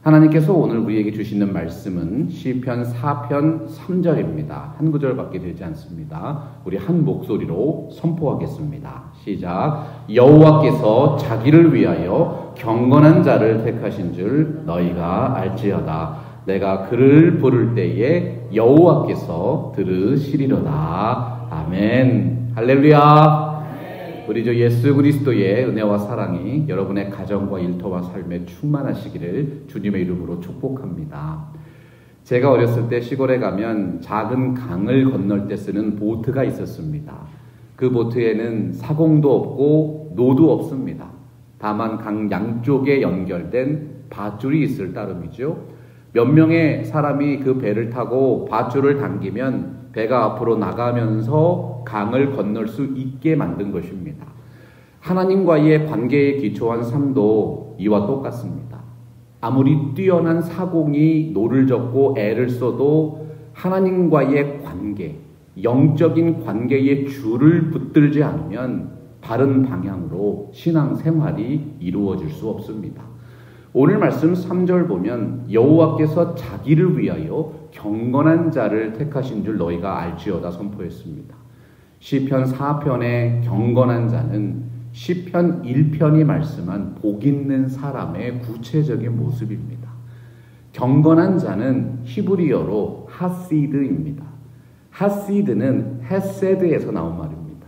하나님께서 오늘 우리에게 주시는 말씀은 시편 4편 3절입니다. 한 구절밖에 되지 않습니다. 우리 한 목소리로 선포하겠습니다. 시작. 여호와께서 자기를 위하여 경건한 자를 택하신 줄 너희가 알지어다. 내가 그를 부를 때에 여호와께서 들으시리로다. 아멘. 할렐루야. 우리 주 예수 그리스도의 은혜와 사랑이 여러분의 가정과 일터와 삶에 충만하시기를 주님의 이름으로 축복합니다. 제가 어렸을 때 시골에 가면 작은 강을 건널 때 쓰는 보트가 있었습니다. 그 보트에는 사공도 없고 노도 없습니다. 다만 강 양쪽에 연결된 밧줄이 있을 따름이죠. 몇 명의 사람이 그 배를 타고 밧줄을 당기면 배가 앞으로 나가면서 강을 건널 수 있게 만든 것입니다. 하나님과의 관계에 기초한 삶도 이와 똑같습니다. 아무리 뛰어난 사공이 노를 젓고 애를 써도 하나님과의 관계, 영적인 관계의 줄을 붙들지 않으면 바른 방향으로 신앙생활이 이루어질 수 없습니다. 오늘 말씀 3절 보면 여호와께서 자기를 위하여 경건한 자를 택하신 줄 너희가 알지어다 선포했습니다. 시편 4편의 경건한 자는 시편 1편이 말씀한 복 있는 사람의 구체적인 모습입니다. 경건한 자는 히브리어로 하시드입니다. 하시드는 헤세드에서 나온 말입니다.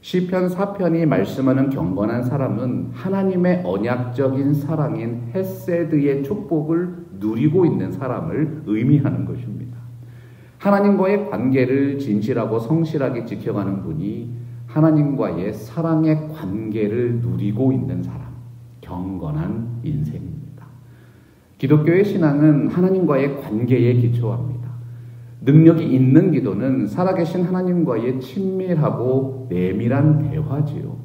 시편 4편이 말씀하는 경건한 사람은 하나님의 언약적인 사랑인 헤세드의 축복을 누리고 있는 사람을 의미하는 것입니다. 하나님과의 관계를 진실하고 성실하게 지켜가는 분이 하나님과의 사랑의 관계를 누리고 있는 사람, 경건한 인생입니다. 기독교의 신앙은 하나님과의 관계에 기초합니다. 능력이 있는 기도는 살아계신 하나님과의 친밀하고 내밀한 대화지요.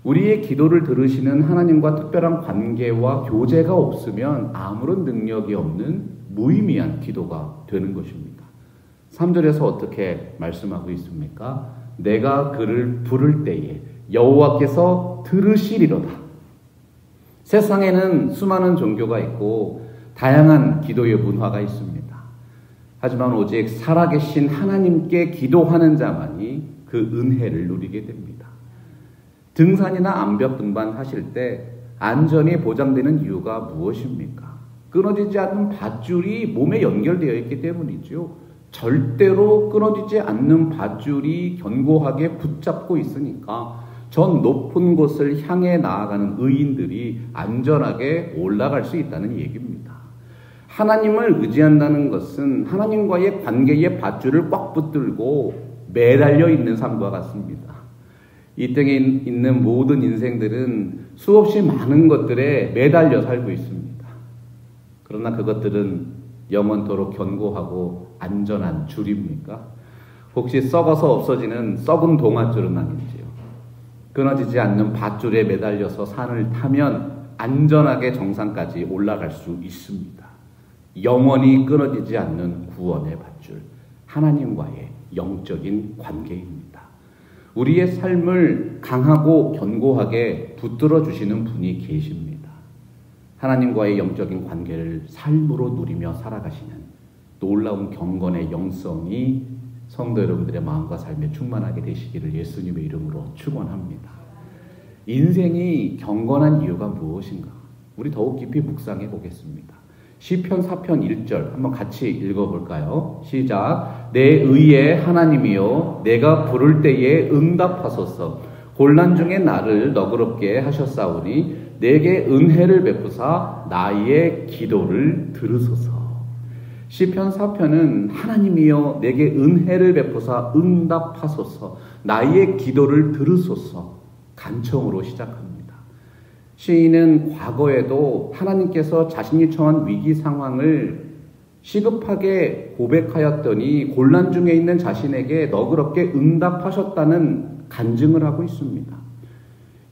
우리의 기도를 들으시는 하나님과 특별한 관계와 교제가 없으면 아무런 능력이 없는 무의미한 기도가 되는 것입니다. 3절에서 어떻게 말씀하고 있습니까? 내가 그를 부를 때에 여호와께서 들으시리로다. 세상에는 수많은 종교가 있고 다양한 기도의 문화가 있습니다. 하지만 오직 살아계신 하나님께 기도하는 자만이 그 은혜를 누리게 됩니다. 등산이나 암벽 등반 하실 때 안전이 보장되는 이유가 무엇입니까? 끊어지지 않는 밧줄이 몸에 연결되어 있기 때문이죠. 절대로 끊어지지 않는 밧줄이 견고하게 붙잡고 있으니까 전 높은 곳을 향해 나아가는 의인들이 안전하게 올라갈 수 있다는 얘기입니다. 하나님을 의지한다는 것은 하나님과의 관계의 밧줄을 꽉 붙들고 매달려 있는 삶과 같습니다. 이 땅에 있는 모든 인생들은 수없이 많은 것들에 매달려 살고 있습니다. 그러나 그것들은 영원토록 견고하고 안전한 줄입니까? 혹시 썩어서 없어지는 썩은 동아줄은 아닌지요? 끊어지지 않는 밧줄에 매달려서 산을 타면 안전하게 정상까지 올라갈 수 있습니다. 영원히 끊어지지 않는 구원의 밧줄, 하나님과의 영적인 관계입니다. 우리의 삶을 강하고 견고하게 붙들어 주시는 분이 계십니다. 하나님과의 영적인 관계를 삶으로 누리며 살아가시는 놀라운 경건의 영성이 성도 여러분들의 마음과 삶에 충만하게 되시기를 예수님의 이름으로 축원합니다. 인생이 경건한 이유가 무엇인가? 우리 더욱 깊이 묵상해 보겠습니다. 시편 4편 1절 한번 같이 읽어볼까요? 시작. 내 의의 하나님이여 내가 부를 때에 응답하소서. 곤란 중에 나를 너그럽게 하셨사오니 내게 은혜를 베푸사 나의 기도를 들으소서. 시편 4편은 하나님이여 내게 은혜를 베푸사 응답하소서. 나의 기도를 들으소서. 간청으로 시작합니다. 시인은 과거에도 하나님께서 자신이 처한 위기 상황을 시급하게 고백하였더니 곤란 중에 있는 자신에게 너그럽게 응답하셨다는 간증을 하고 있습니다.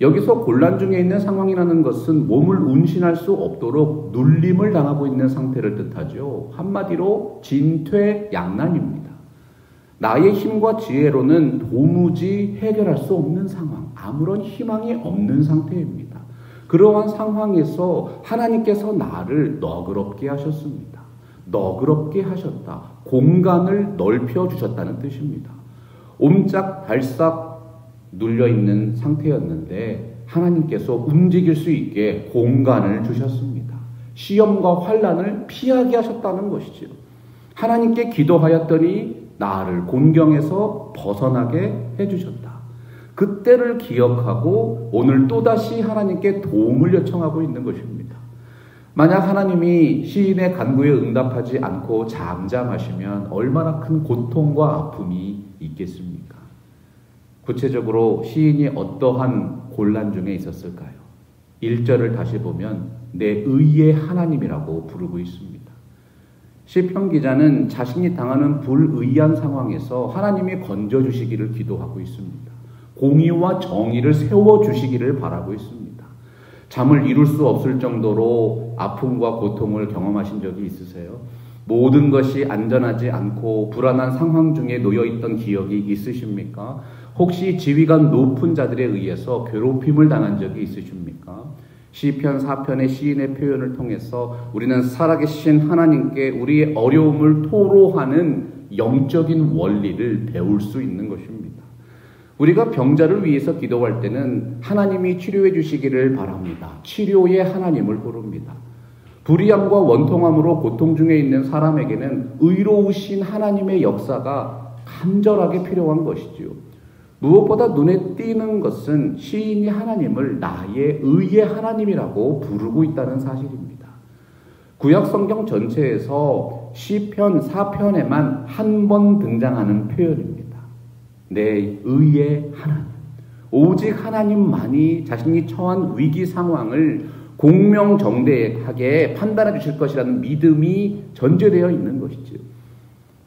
여기서 곤란 중에 있는 상황이라는 것은 몸을 운신할 수 없도록 눌림을 당하고 있는 상태를 뜻하죠. 한마디로 진퇴양난입니다. 나의 힘과 지혜로는 도무지 해결할 수 없는 상황, 아무런 희망이 없는 상태입니다. 그러한 상황에서 하나님께서 나를 너그럽게 하셨습니다. 너그럽게 하셨다. 공간을 넓혀 주셨다는 뜻입니다. 옴짝발싹 눌려있는 상태였는데 하나님께서 움직일 수 있게 공간을 주셨습니다. 시험과 환난을 피하게 하셨다는 것이죠. 하나님께 기도하였더니 나를 곤경에서 벗어나게 해주셨다. 그때를 기억하고 오늘 또다시 하나님께 도움을 요청하고 있는 것입니다. 만약 하나님이 시인의 간구에 응답하지 않고 잠잠하시면 얼마나 큰 고통과 아픔이 있겠습니까? 구체적으로 시인이 어떠한 곤란 중에 있었을까요? 1절을 다시 보면 내 의의 하나님이라고 부르고 있습니다. 시편 기자는 자신이 당하는 불의한 상황에서 하나님이 건져주시기를 기도하고 있습니다. 공의와 정의를 세워주시기를 바라고 있습니다. 잠을 이룰 수 없을 정도로 아픔과 고통을 경험하신 적이 있으세요? 모든 것이 안전하지 않고 불안한 상황 중에 놓여있던 기억이 있으십니까? 혹시 지위가 높은 자들에 의해서 괴롭힘을 당한 적이 있으십니까? 시편 4편의 시인의 표현을 통해서 우리는 살아계신 하나님께 우리의 어려움을 토로하는 영적인 원리를 배울 수 있는 것입니다. 우리가 병자를 위해서 기도할 때는 하나님이 치료해 주시기를 바랍니다. 치료의 하나님을 부릅니다. 불의함과 원통함으로 고통 중에 있는 사람에게는 의로우신 하나님의 역사가 간절하게 필요한 것이지요. 무엇보다 눈에 띄는 것은 시인이 하나님을 나의 의의 하나님이라고 부르고 있다는 사실입니다. 구약 성경 전체에서 시편 4편에만 한 번 등장하는 표현입니다. 내 의의 하나님. 오직 하나님만이 자신이 처한 위기 상황을 공명정대하게 판단해 주실 것이라는 믿음이 전제되어 있는 것이죠.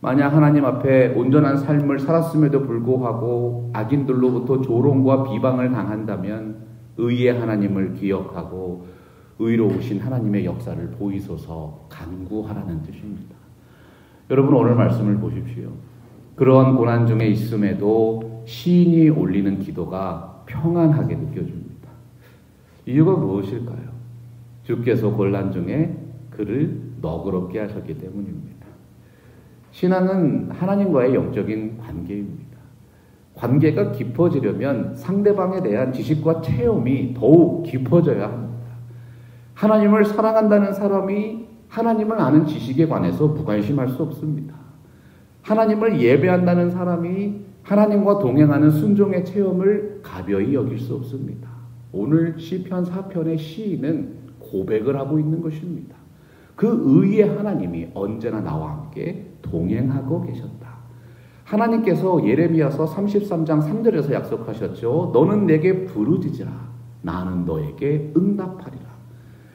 만약 하나님 앞에 온전한 삶을 살았음에도 불구하고 악인들로부터 조롱과 비방을 당한다면 의의 하나님을 기억하고 의로우신 하나님의 역사를 보이소서 간구하라는 뜻입니다. 여러분 오늘 말씀을 보십시오. 그러한 고난 중에 있음에도 시인이 올리는 기도가 평안하게 느껴집니다. 이유가 무엇일까요? 주께서 곤란 중에 그를 너그럽게 하셨기 때문입니다. 신앙은 하나님과의 영적인 관계입니다. 관계가 깊어지려면 상대방에 대한 지식과 체험이 더욱 깊어져야 합니다. 하나님을 사랑한다는 사람이 하나님을 아는 지식에 관해서 무관심할 수 없습니다. 하나님을 예배한다는 사람이 하나님과 동행하는 순종의 체험을 가벼이 여길 수 없습니다. 오늘 시편 4편의 시인은 고백을 하고 있는 것입니다. 그 의의 하나님이 언제나 나와 함께 동행하고 계셨다. 하나님께서 예레미야서 33장 3절에서 약속하셨죠. 너는 내게 부르짖으라. 나는 너에게 응답하리라.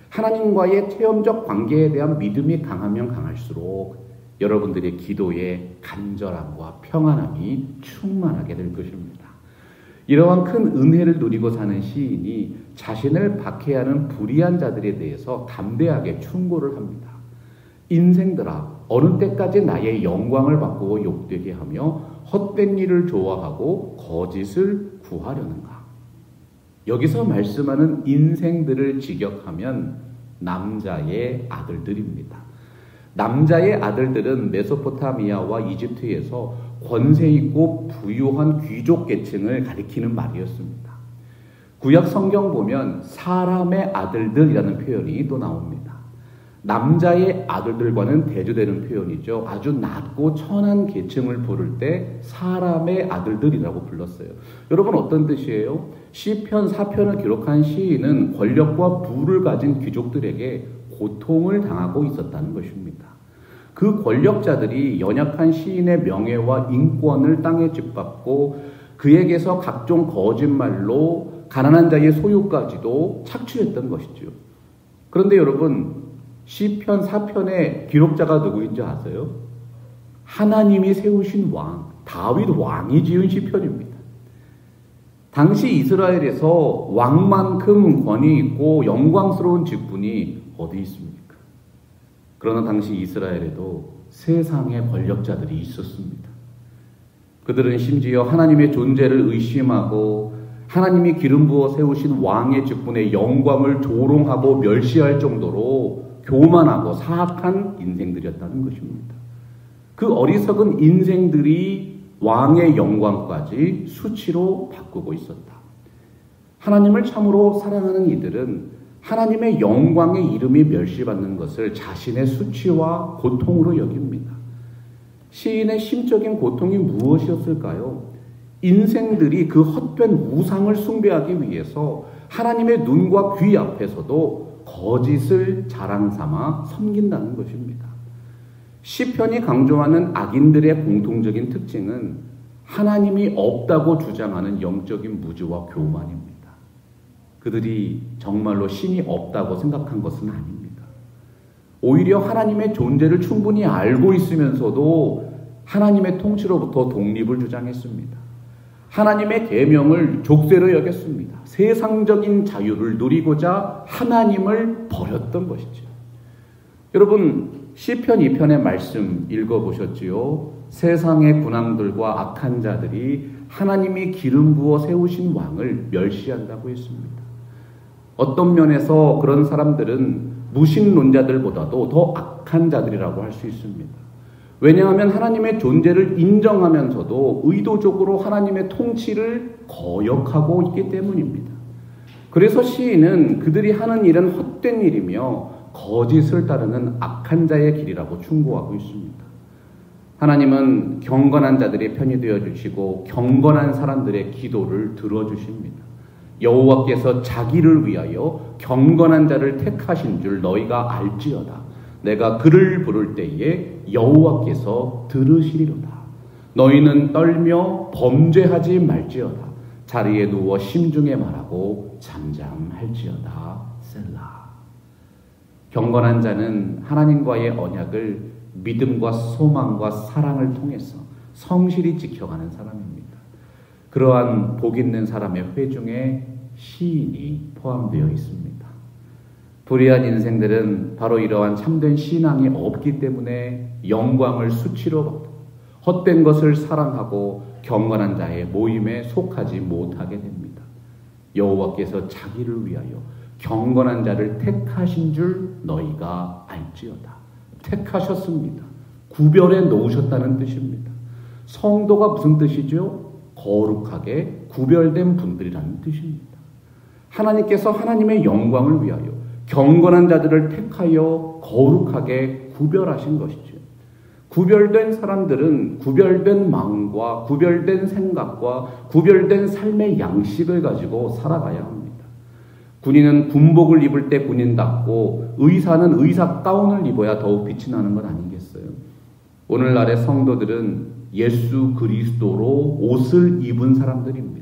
하나님과의 체험적 관계에 대한 믿음이 강하면 강할수록 여러분들의 기도에 간절함과 평안함이 충만하게 될 것입니다. 이러한 큰 은혜를 누리고 사는 시인이 자신을 박해하는 불의한 자들에 대해서 담대하게 충고를 합니다. 인생들아, 어느 때까지 나의 영광을 바꾸고 욕되게 하며 헛된 일을 좋아하고 거짓을 구하려는가? 여기서 말씀하는 인생들을 직역하면 남자의 아들들입니다. 남자의 아들들은 메소포타미아와 이집트에서 권세 있고 부유한 귀족 계층을 가리키는 말이었습니다. 구약 성경 보면 사람의 아들들이라는 표현이 또 나옵니다. 남자의 아들들과는 대조되는 표현이죠. 아주 낮고 천한 계층을 부를 때 사람의 아들들이라고 불렀어요. 여러분 어떤 뜻이에요? 시편 4편을 기록한 시인은 권력과 부를 가진 귀족들에게 고통을 당하고 있었다는 것입니다. 그 권력자들이 연약한 시인의 명예와 인권을 땅에 짓밟고 그에게서 각종 거짓말로 가난한 자의 소유까지도 착취했던 것이죠. 그런데 여러분 시편 4편의 기록자가 누구인지 아세요? 하나님이 세우신 왕, 다윗 왕이 지은 시편입니다. 당시 이스라엘에서 왕만큼 권위 있고 영광스러운 직분이 어디 있습니까? 그러나 당시 이스라엘에도 세상의 권력자들이 있었습니다. 그들은 심지어 하나님의 존재를 의심하고 하나님이 기름 부어 세우신 왕의 직분의 영광을 조롱하고 멸시할 정도로 교만하고 사악한 인생들이었다는 것입니다. 그 어리석은 인생들이 왕의 영광까지 수치로 바꾸고 있었다. 하나님을 참으로 사랑하는 이들은 하나님의 영광의 이름이 멸시받는 것을 자신의 수치와 고통으로 여깁니다. 시인의 심적인 고통이 무엇이었을까요? 인생들이 그 헛된 우상을 숭배하기 위해서 하나님의 눈과 귀 앞에서도 거짓을 자랑 삼아 섬긴다는 것입니다. 시편이 강조하는 악인들의 공통적인 특징은 하나님이 없다고 주장하는 영적인 무지와 교만입니다. 그들이 정말로 신이 없다고 생각한 것은 아닙니다. 오히려 하나님의 존재를 충분히 알고 있으면서도 하나님의 통치로부터 독립을 주장했습니다. 하나님의 계명을 족쇄로 여겼습니다. 세상적인 자유를 누리고자 하나님을 버렸던 것이죠. 여러분, 시편 2편의 말씀 읽어보셨지요? 세상의 군왕들과 악한 자들이 하나님이 기름 부어 세우신 왕을 멸시한다고 했습니다. 어떤 면에서 그런 사람들은 무신론자들보다도 더 악한 자들이라고 할 수 있습니다. 왜냐하면 하나님의 존재를 인정하면서도 의도적으로 하나님의 통치를 거역하고 있기 때문입니다. 그래서 시인은 그들이 하는 일은 헛된 일이며 거짓을 따르는 악한 자의 길이라고 충고하고 있습니다. 하나님은 경건한 자들의 편이 되어주시고 경건한 사람들의 기도를 들어주십니다. 여호와께서 자기를 위하여 경건한 자를 택하신 줄 너희가 알지어다. 내가 그를 부를 때에 여호와께서 들으시리로다. 너희는 떨며 범죄하지 말지어다. 자리에 누워 심중에 말하고 잠잠할지어다. 셀라. 경건한 자는 하나님과의 언약을 믿음과 소망과 사랑을 통해서 성실히 지켜가는 사람입니다. 그러한 복 있는 사람의 회중에 시인이 포함되어 있습니다. 불의한 인생들은 바로 이러한 참된 신앙이 없기 때문에 영광을 수치로 받고 헛된 것을 사랑하고 경건한 자의 모임에 속하지 못하게 됩니다. 여호와께서 자기를 위하여 경건한 자를 택하신 줄 너희가 알지어다. 택하셨습니다. 구별해 놓으셨다는 뜻입니다. 성도가 무슨 뜻이죠? 거룩하게 구별된 분들이라는 뜻입니다. 하나님께서 하나님의 영광을 위하여 경건한 자들을 택하여 거룩하게 구별하신 것이죠. 구별된 사람들은 구별된 마음과 구별된 생각과 구별된 삶의 양식을 가지고 살아가야 합니다. 군인은 군복을 입을 때 군인답고 의사는 의사 가운을 입어야 더욱 빛이 나는 것 아니겠어요? 오늘날의 성도들은 예수 그리스도로 옷을 입은 사람들입니다.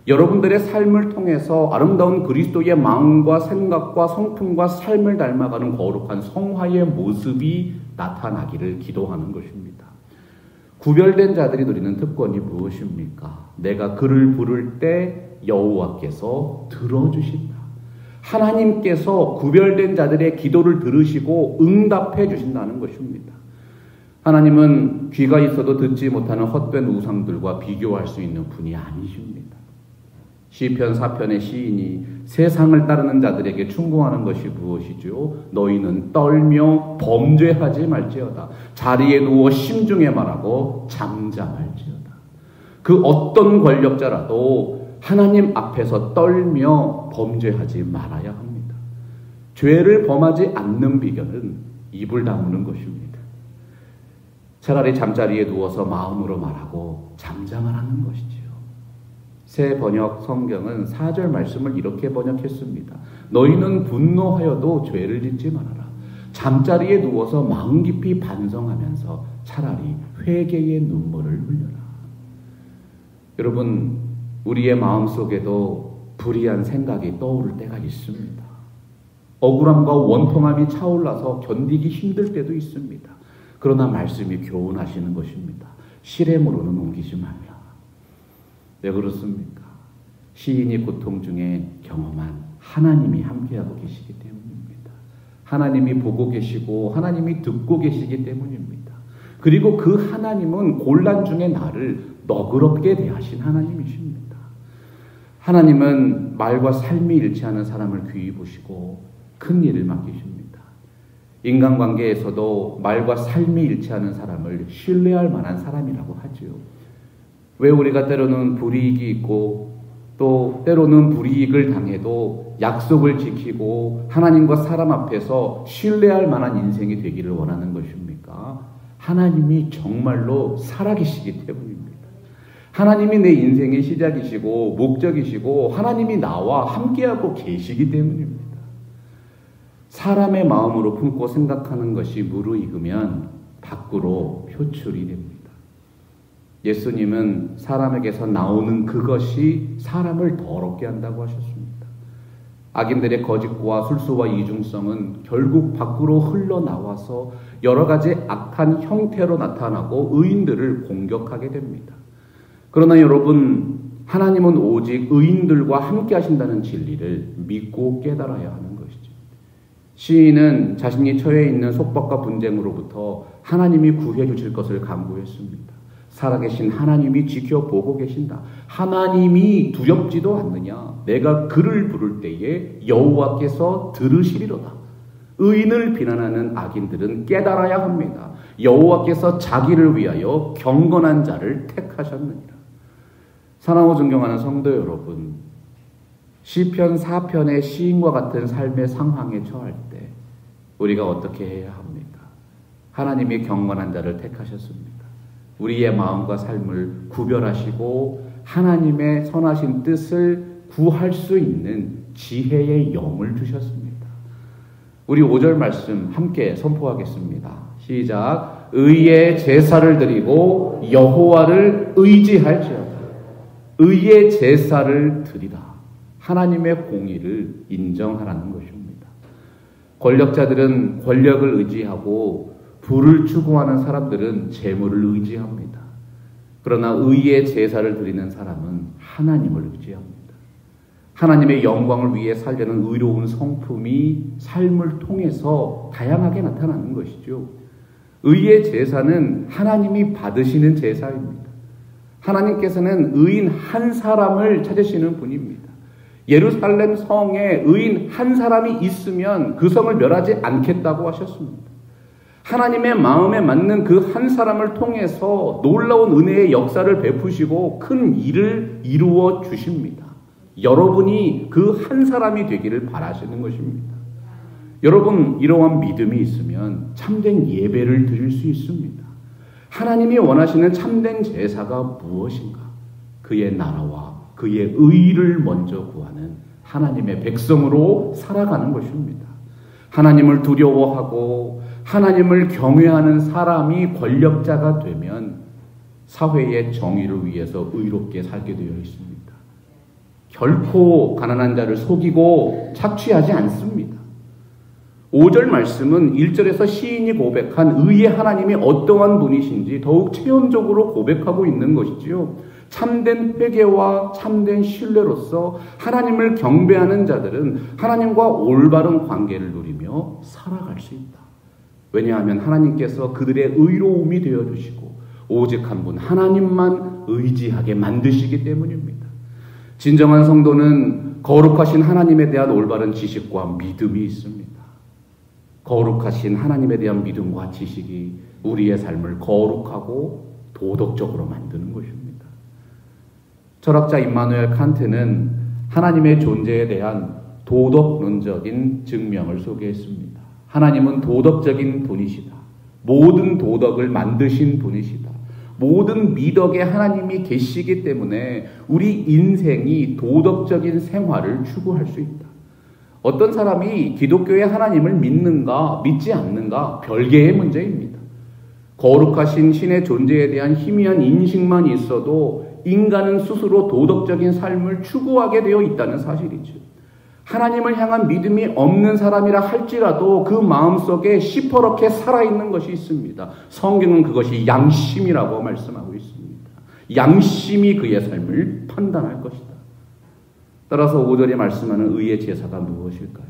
여러분들의 삶을 통해서 아름다운 그리스도의 마음과 생각과 성품과 삶을 닮아가는 거룩한 성화의 모습이 나타나기를 기도하는 것입니다. 구별된 자들이 누리는 특권이 무엇입니까? 내가 그를 부를 때 여호와께서 들어주신다. 하나님께서 구별된 자들의 기도를 들으시고 응답해 주신다는 것입니다. 하나님은 귀가 있어도 듣지 못하는 헛된 우상들과 비교할 수 있는 분이 아니십니다. 시편 4편의 시인이 세상을 따르는 자들에게 충고하는 것이 무엇이죠? 너희는 떨며 범죄하지 말지어다. 자리에 누워 심중에 말하고 잠잠할지어다. 그 어떤 권력자라도 하나님 앞에서 떨며 범죄하지 말아야 합니다. 죄를 범하지 않는 비결은 입을 다무는 것입니다. 차라리 잠자리에 누워서 마음으로 말하고 잠잠하라는 것이지요. 새 번역 성경은 4절 말씀을 이렇게 번역했습니다. 너희는 분노하여도 죄를 짓지 말아라. 잠자리에 누워서 마음 깊이 반성하면서 차라리 회개의 눈물을 흘려라. 여러분, 우리의 마음속에도 불의한 생각이 떠오를 때가 있습니다. 억울함과 원통함이 차올라서 견디기 힘들 때도 있습니다. 그러나 말씀이 교훈하시는 것입니다. 실행으로는 옮기지 말라. 왜 그렇습니까? 시인이 고통 중에 경험한 하나님이 함께하고 계시기 때문입니다. 하나님이 보고 계시고 하나님이 듣고 계시기 때문입니다. 그리고 그 하나님은 곤란 중에 나를 너그럽게 대하신 하나님이십니다. 하나님은 말과 삶이 일치하는 사람을 귀히 보시고 큰 일을 맡기십니다. 인간관계에서도 말과 삶이 일치하는 사람을 신뢰할 만한 사람이라고 하지요. 왜 우리가 때로는 불이익이 있고 또 때로는 불이익을 당해도 약속을 지키고 하나님과 사람 앞에서 신뢰할 만한 인생이 되기를 원하는 것입니까? 하나님이 정말로 살아계시기 때문입니다. 하나님이 내 인생의 시작이시고 목적이시고 하나님이 나와 함께하고 계시기 때문입니다. 사람의 마음으로 품고 생각하는 것이 무르익으면 밖으로 표출이 됩니다. 예수님은 사람에게서 나오는 그것이 사람을 더럽게 한다고 하셨습니다. 악인들의 거짓과 술수와 이중성은 결국 밖으로 흘러나와서 여러 가지 악한 형태로 나타나고 의인들을 공격하게 됩니다. 그러나 여러분, 하나님은 오직 의인들과 함께 하신다는 진리를 믿고 깨달아야 하는 것이죠. 시인은 자신이 처해 있는 속박과 분쟁으로부터 하나님이 구해 주실 것을 간구했습니다. 살아계신 하나님이 지켜보고 계신다. 하나님이 두렵지도 않느냐. 내가 그를 부를 때에 여호와께서 들으시리로다. 의인을 비난하는 악인들은 깨달아야 합니다. 여호와께서 자기를 위하여 경건한 자를 택하셨느니라. 사랑하고 존경하는 성도 여러분, 시편 4편의 시인과 같은 삶의 상황에 처할 때 우리가 어떻게 해야 합니까? 하나님이 경건한 자를 택하셨습니다. 우리의 마음과 삶을 구별하시고 하나님의 선하신 뜻을 구할 수 있는 지혜의 영을 주셨습니다. 우리 5절 말씀 함께 선포하겠습니다. 시작. 의의 제사를 드리고 여호와를 의지할지어다. 의의 제사를 드리라. 하나님의 공의를 인정하라는 것입니다. 권력자들은 권력을 의지하고 부를 추구하는 사람들은 재물을 의지합니다. 그러나 의의 제사를 드리는 사람은 하나님을 의지합니다. 하나님의 영광을 위해 살려는 의로운 성품이 삶을 통해서 다양하게 나타나는 것이죠. 의의 제사는 하나님이 받으시는 제사입니다. 하나님께서는 의인 한 사람을 찾으시는 분입니다. 예루살렘 성에 의인 한 사람이 있으면 그 성을 멸하지 않겠다고 하셨습니다. 하나님의 마음에 맞는 그 한 사람을 통해서 놀라운 은혜의 역사를 베푸시고 큰 일을 이루어 주십니다. 여러분이 그 한 사람이 되기를 바라시는 것입니다. 여러분, 이러한 믿음이 있으면 참된 예배를 드릴 수 있습니다. 하나님이 원하시는 참된 제사가 무엇인가? 그의 나라와 그의 의를 먼저 구하는 하나님의 백성으로 살아가는 것입니다. 하나님을 두려워하고 하나님을 경외하는 사람이 권력자가 되면 사회의 정의를 위해서 의롭게 살게 되어 있습니다. 결코 가난한 자를 속이고 착취하지 않습니다. 5절 말씀은 1절에서 시인이 고백한 의의 하나님이 어떠한 분이신지 더욱 체험적으로 고백하고 있는 것이지요. 참된 회개와 참된 신뢰로서 하나님을 경배하는 자들은 하나님과 올바른 관계를 누리며 살아갈 수 있다. 왜냐하면 하나님께서 그들의 의로움이 되어주시고 오직 한 분 하나님만 의지하게 만드시기 때문입니다. 진정한 성도는 거룩하신 하나님에 대한 올바른 지식과 믿음이 있습니다. 거룩하신 하나님에 대한 믿음과 지식이 우리의 삶을 거룩하고 도덕적으로 만드는 것입니다. 철학자 임마누엘 칸트는 하나님의 존재에 대한 도덕론적인 증명을 소개했습니다. 하나님은 도덕적인 분이시다. 모든 도덕을 만드신 분이시다. 모든 미덕에 하나님이 계시기 때문에 우리 인생이 도덕적인 생활을 추구할 수 있다. 어떤 사람이 기독교의 하나님을 믿는가 믿지 않는가 별개의 문제입니다. 거룩하신 신의 존재에 대한 희미한 인식만 있어도 인간은 스스로 도덕적인 삶을 추구하게 되어 있다는 사실이죠. 하나님을 향한 믿음이 없는 사람이라 할지라도 그 마음속에 시퍼렇게 살아있는 것이 있습니다. 성경은 그것이 양심이라고 말씀하고 있습니다. 양심이 그의 삶을 판단할 것이다. 따라서 5절에 말씀하는 의의 제사가 무엇일까요?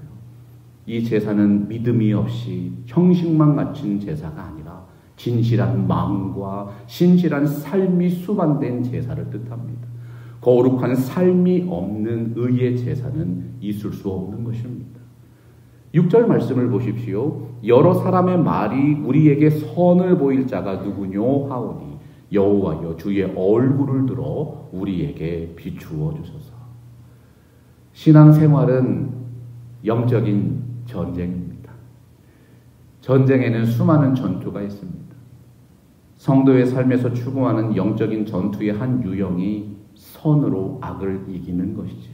이 제사는 믿음이 없이 형식만 갖춘 제사가 아니라 진실한 마음과 신실한 삶이 수반된 제사를 뜻합니다. 거룩한 삶이 없는 의의 제사는 있을 수 없는 것입니다. 6절 말씀을 보십시오. 여러 사람의 말이 우리에게 선을 보일 자가 누구뇨 하오니 여호와여 주의 얼굴을 들어 우리에게 비추어 주소서. 신앙생활은 영적인 전쟁입니다. 전쟁에는 수많은 전투가 있습니다. 성도의 삶에서 추구하는 영적인 전투의 한 유형이 선으로 악을 이기는 것이죠.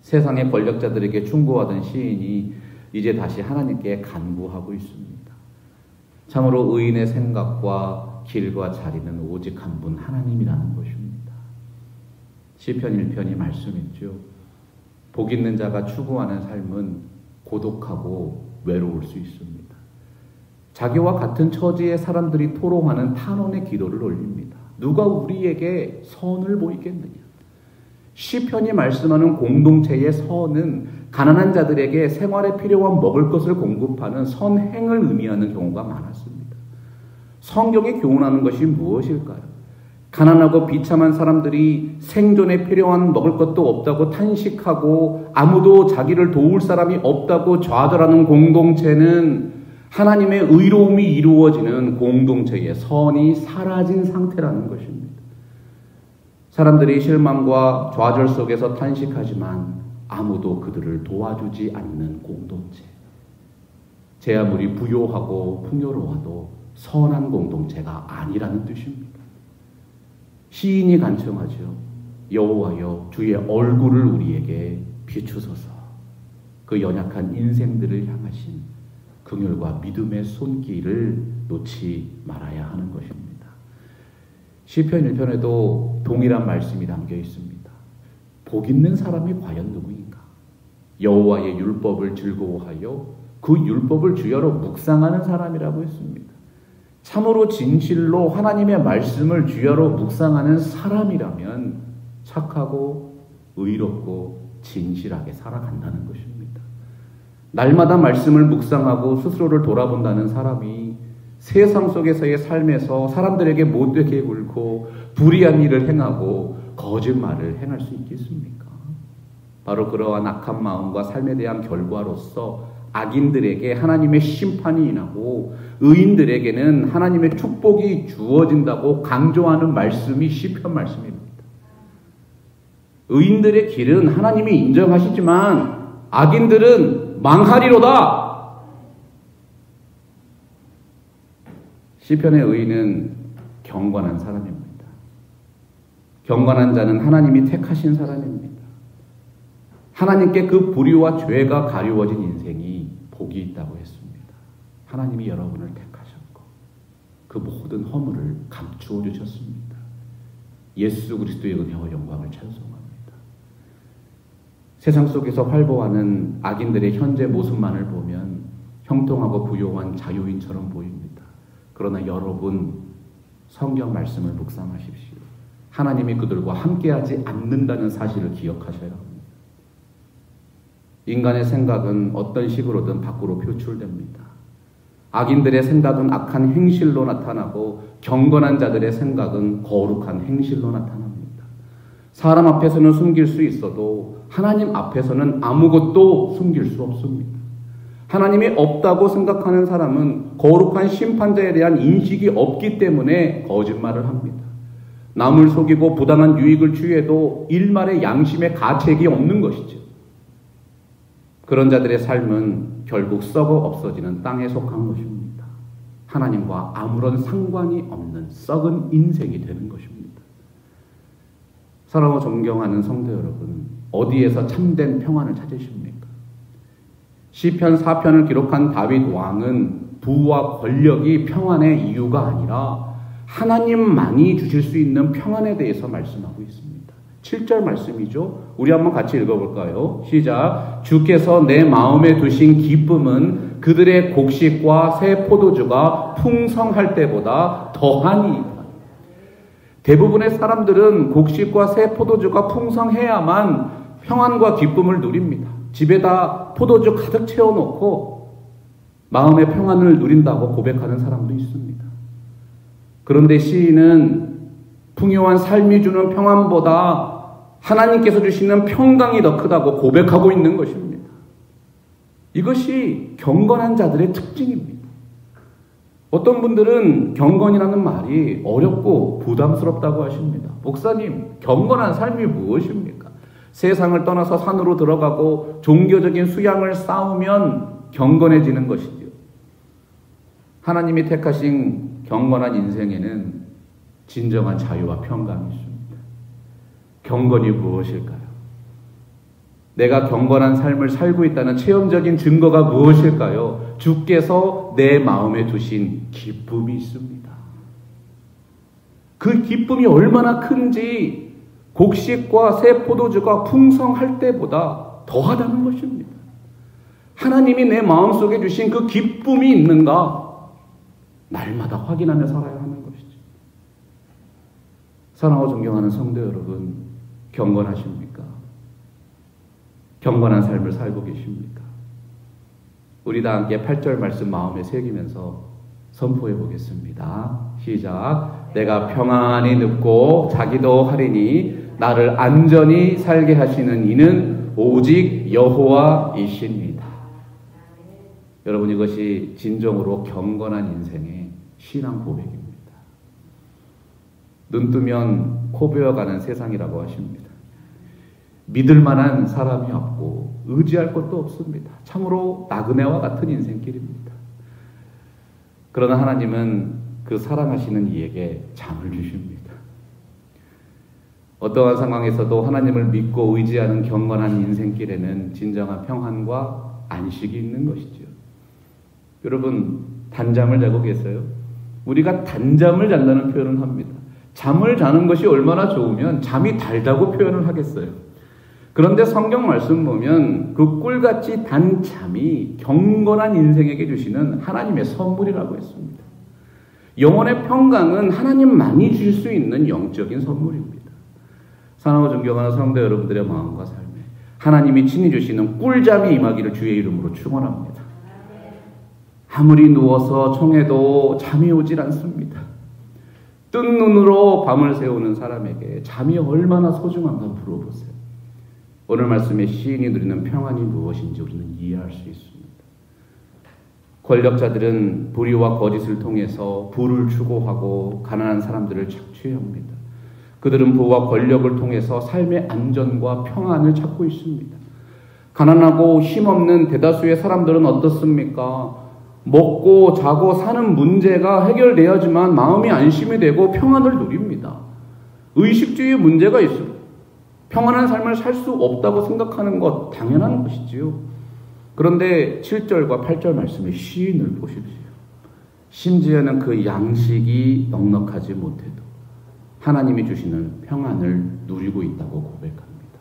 세상의 권력자들에게 충고하던 시인이 이제 다시 하나님께 간구하고 있습니다. 참으로 의인의 생각과 길과 자리는 오직 한 분 하나님이라는 것입니다. 시편 1편이 말씀했죠. 복 있는 자가 추구하는 삶은 고독하고 외로울 수 있습니다. 자기와 같은 처지의 사람들이 토로하는 탄원의 기도를 올립니다. 누가 우리에게 선을 보이겠느냐? 시편이 말씀하는 공동체의 선은 가난한 자들에게 생활에 필요한 먹을 것을 공급하는 선행을 의미하는 경우가 많았습니다. 성경이 교훈하는 것이 무엇일까요? 가난하고 비참한 사람들이 생존에 필요한 먹을 것도 없다고 탄식하고 아무도 자기를 도울 사람이 없다고 좌절하는 공동체는 하나님의 의로움이 이루어지는 공동체의 선이 사라진 상태라는 것입니다. 사람들이 실망과 좌절 속에서 탄식하지만 아무도 그들을 도와주지 않는 공동체. 제 아무리 부요하고 풍요로워도 선한 공동체가 아니라는 뜻입니다. 시인이 간청하죠. 여호와여 주의 얼굴을 우리에게 비추소서. 그 연약한 인생들을 향하신 긍휼과 믿음의 손길을 놓지 말아야 하는 것입니다. 시편 1편에도 동일한 말씀이 담겨 있습니다. 복 있는 사람이 과연 누구인가? 여호와의 율법을 즐거워하여 그 율법을 주야로 묵상하는 사람이라고 했습니다. 참으로 진실로 하나님의 말씀을 주야로 묵상하는 사람이라면 착하고 의롭고 진실하게 살아간다는 것입니다. 날마다 말씀을 묵상하고 스스로를 돌아본다는 사람이 세상 속에서의 삶에서 사람들에게 못되게 굴고 불의한 일을 행하고 거짓말을 행할 수 있겠습니까? 바로 그러한 악한 마음과 삶에 대한 결과로서 악인들에게 하나님의 심판이 임하고 의인들에게는 하나님의 축복이 주어진다고 강조하는 말씀이 시편 말씀입니다. 의인들의 길은 하나님이 인정하시지만 악인들은 망하리로다. 시편의 의인은 경건한 사람입니다. 경건한 자는 하나님이 택하신 사람입니다. 하나님께 그 불의와 죄가 가리워진 인생이 복이 있다고 했습니다. 하나님이 여러분을 택하셨고 그 모든 허물을 감추어 주셨습니다. 예수 그리스도의 은혜와 영광을 찬송합니다. 세상 속에서 활보하는 악인들의 현재 모습만을 보면 형통하고 부요한 자유인처럼 보입니다. 그러나 여러분 성경 말씀을 묵상하십시오. 하나님이 그들과 함께하지 않는다는 사실을 기억하셔야 합니다. 인간의 생각은 어떤 식으로든 밖으로 표출됩니다. 악인들의 생각은 악한 행실로 나타나고 경건한 자들의 생각은 거룩한 행실로 나타납니다. 사람 앞에서는 숨길 수 있어도 하나님 앞에서는 아무것도 숨길 수 없습니다. 하나님이 없다고 생각하는 사람은 거룩한 심판자에 대한 인식이 없기 때문에 거짓말을 합니다. 남을 속이고 부당한 유익을 취해도 일말의 양심의 가책이 없는 것이죠. 그런 자들의 삶은 결국 썩어 없어지는 땅에 속한 것입니다. 하나님과 아무런 상관이 없는 썩은 인생이 되는 것입니다. 사랑하고 존경하는 성도 여러분, 어디에서 참된 평안을 찾으십니까? 시편 4편을 기록한 다윗 왕은 부와 권력이 평안의 이유가 아니라 하나님만이 주실 수 있는 평안에 대해서 말씀하고 있습니다. 7절 말씀이죠. 우리 한번 같이 읽어볼까요? 시작. 주께서 내 마음에 두신 기쁨은 그들의 곡식과 새 포도주가 풍성할 때보다 더하니. 대부분의 사람들은 곡식과 새 포도주가 풍성해야만 평안과 기쁨을 누립니다. 집에다 포도주 가득 채워놓고 마음의 평안을 누린다고 고백하는 사람도 있습니다. 그런데 시인은 풍요한 삶이 주는 평안보다 하나님께서 주시는 평강이 더 크다고 고백하고 있는 것입니다. 이것이 경건한 자들의 특징입니다. 어떤 분들은 경건이라는 말이 어렵고 부담스럽다고 하십니다. 목사님, 경건한 삶이 무엇입니까? 세상을 떠나서 산으로 들어가고 종교적인 수양을 쌓으면 경건해지는 것이지요. 하나님이 택하신 경건한 인생에는 진정한 자유와 평강이 있습니다. 경건이 무엇일까요? 내가 경건한 삶을 살고 있다는 체험적인 증거가 무엇일까요? 주께서 내 마음에 두신 기쁨이 있습니다. 그 기쁨이 얼마나 큰지 곡식과 새 포도주가 풍성할 때보다 더하다는 것입니다. 하나님이 내 마음속에 주신 그 기쁨이 있는가? 날마다 확인하며 살아야 하는 것이죠. 사랑하고 존경하는 성도 여러분, 경건하십니까? 경건한 삶을 살고 계십니까? 우리 다 함께 8절 말씀 마음에 새기면서 선포해 보겠습니다. 시작. 내가 평안히 눕고 자기도 하리니 나를 안전히 살게 하시는 이는 오직 여호와이십니다. 여러분, 이것이 진정으로 경건한 인생의 신앙 고백입니다. 눈 뜨면 코 베어가는 세상이라고 하십니다. 믿을 만한 사람이 없고 의지할 것도 없습니다. 참으로 나그네와 같은 인생길입니다. 그러나 하나님은 그 사랑하시는 이에게 잠을 주십니다. 어떠한 상황에서도 하나님을 믿고 의지하는 경건한 인생길에는 진정한 평안과 안식이 있는 것이죠. 여러분, 단잠을 자고 계세요? 우리가 단잠을 잔다는 표현을 합니다. 잠을 자는 것이 얼마나 좋으면 잠이 달다고 표현을 하겠어요. 그런데 성경 말씀 보면 그 꿀같이 단 잠이 경건한 인생에게 주시는 하나님의 선물이라고 했습니다. 영혼의 평강은 하나님만이 주실 수 있는 영적인 선물입니다. 사랑하고 존경하는 성도 여러분들의 마음과 삶에 하나님이 친히 주시는 꿀잠이 임하기를 주의 이름으로 축원합니다. 아무리 누워서 청해도 잠이 오질 않습니다. 뜬 눈으로 밤을 새우는 사람에게 잠이 얼마나 소중한가 물어보세요. 오늘 말씀에 시인이 누리는 평안이 무엇인지 우리는 이해할 수 있습니다. 권력자들은 불의와 거짓을 통해서 부를 추구하고 가난한 사람들을 착취합니다. 그들은 부와 권력을 통해서 삶의 안전과 평안을 찾고 있습니다. 가난하고 힘없는 대다수의 사람들은 어떻습니까? 먹고 자고 사는 문제가 해결돼야지만 마음이 안심이 되고 평안을 누립니다. 의식주의 문제가 있습니다. 평안한 삶을 살 수 없다고 생각하는 것 당연한 것이지요. 그런데 7절과 8절 말씀의 시인을 보십시오. 심지어는 그 양식이 넉넉하지 못해도 하나님이 주시는 평안을 누리고 있다고 고백합니다.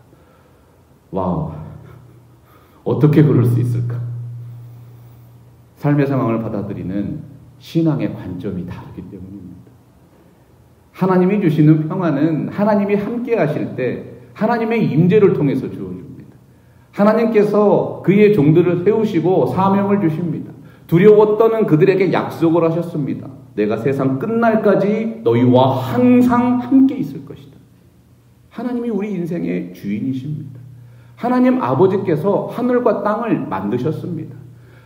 와우, 어떻게 그럴 수 있을까? 삶의 상황을 받아들이는 신앙의 관점이 다르기 때문입니다. 하나님이 주시는 평안은 하나님이 함께 하실 때 하나님의 임재를 통해서 주어집니다. 하나님께서 그의 종들을 세우시고 사명을 주십니다. 두려워 떠는 그들에게 약속을 하셨습니다. 내가 세상 끝날까지 너희와 항상 함께 있을 것이다. 하나님이 우리 인생의 주인이십니다. 하나님 아버지께서 하늘과 땅을 만드셨습니다.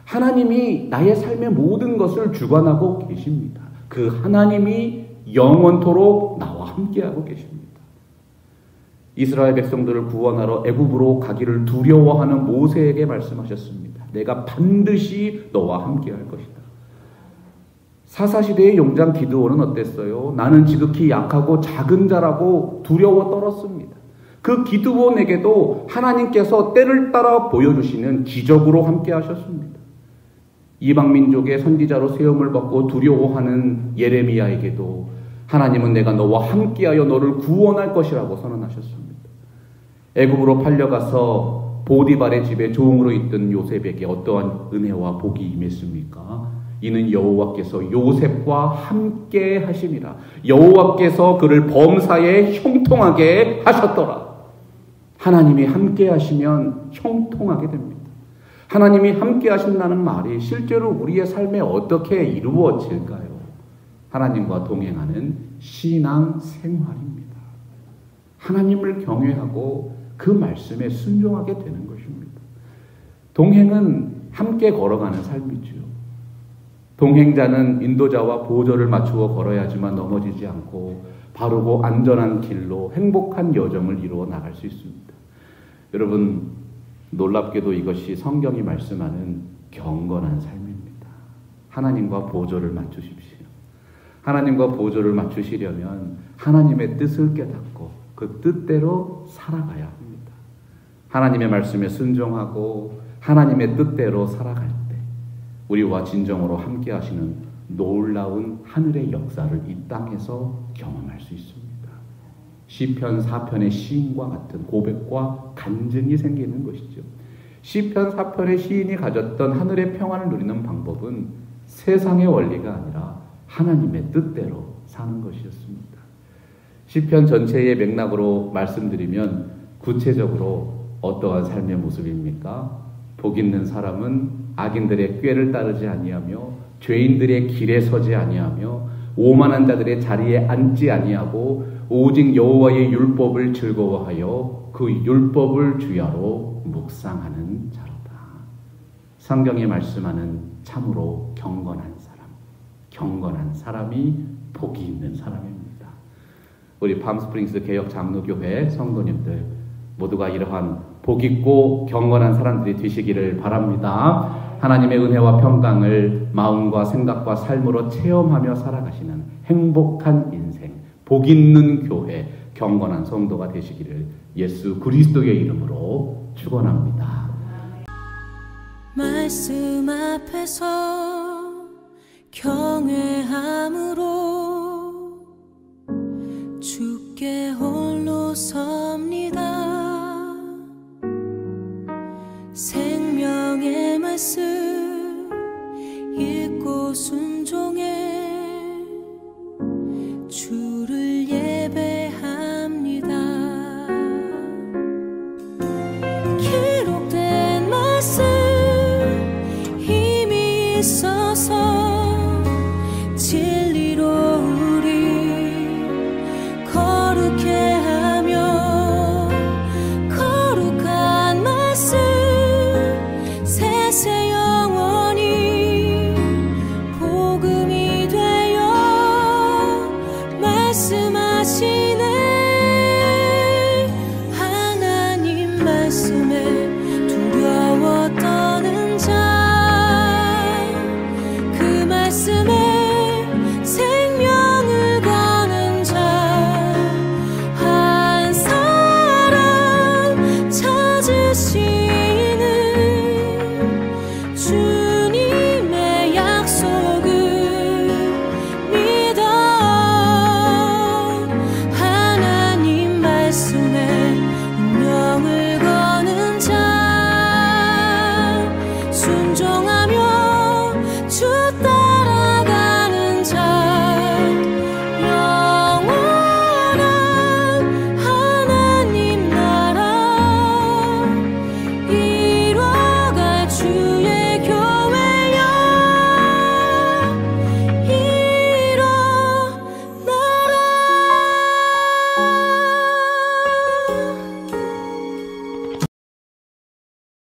하나님이 나의 삶의 모든 것을 주관하고 계십니다. 그 하나님이 영원토록 나와 함께하고 계십니다. 이스라엘 백성들을 구원하러 애굽으로 가기를 두려워하는 모세에게 말씀하셨습니다. 내가 반드시 너와 함께할 것이다. 사사시대의 용장 기드온은 어땠어요? 나는 지극히 약하고 작은 자라고 두려워 떨었습니다. 그 기드온에게도 하나님께서 때를 따라 보여주시는 기적으로 함께하셨습니다. 이방민족의 선지자로 세움을 받고 두려워하는 예레미야에게도 하나님은 내가 너와 함께하여 너를 구원할 것이라고 선언하셨습니다. 애굽으로 팔려가서 보디발의 집에 종으로 있던 요셉에게 어떠한 은혜와 복이 임했습니까? 이는 여호와께서 요셉과 함께 하심이라. 여호와께서 그를 범사에 형통하게 하셨더라. 하나님이 함께 하시면 형통하게 됩니다. 하나님이 함께 하신다는 말이 실제로 우리의 삶에 어떻게 이루어질까요? 하나님과 동행하는 신앙 생활입니다. 하나님을 경외하고 그 말씀에 순종하게 되는 것입니다. 동행은 함께 걸어가는 삶이지요. 동행자는 인도자와 보조를 맞추어 걸어야지만 넘어지지 않고 바르고 안전한 길로 행복한 여정을 이루어 나갈 수 있습니다. 여러분, 놀랍게도 이것이 성경이 말씀하는 경건한 삶입니다. 하나님과 보조를 맞추십시오. 하나님과 보조를 맞추시려면 하나님의 뜻을 깨닫고 그 뜻대로 살아가야 합니다. 하나님의 말씀에 순종하고 하나님의 뜻대로 살아갈 때 우리와 진정으로 함께 하시는 놀라운 하늘의 역사를 이 땅에서 경험할 수 있습니다. 시편 4편의 시인과 같은 고백과 간증이 생기는 것이죠. 시편 4편의 시인이 가졌던 하늘의 평안을 누리는 방법은 세상의 원리가 아니라 하나님의 뜻대로 사는 것이었습니다. 시편 전체의 맥락으로 말씀드리면 구체적으로 어떠한 삶의 모습입니까? 복 있는 사람은 악인들의 꾀를 따르지 아니하며 죄인들의 길에 서지 아니하며 오만한 자들의 자리에 앉지 아니하고 오직 여호와의 율법을 즐거워하여 그 율법을 주야로 묵상하는 자로다. 성경이 말씀하는 참으로 경건한 사람이 복이 있는 사람입니다. 우리 팜스프링스 개혁 장로교회 성도님들 모두가 이러한 복 있고 경건한 사람들이 되시기를 바랍니다. 하나님의 은혜와 평강을 마음과 생각과 삶으로 체험하며 살아가시는 행복한 인생, 복 있는 교회, 경건한 성도가 되시기를 예수 그리스도의 이름으로 축원합니다. 말씀 앞에서 경외함으로 주께 홀로 섭니다. 생명의 말씀 읽고 순종해 주를 예배합니다. 기록된 말씀 힘이 있어서 진리로 우리 거룩해 하며 거룩한 말씀 세세 영원히 복음이 되어 말씀하시네. 하나님 말씀에 두려워 떠는 자 그 말씀에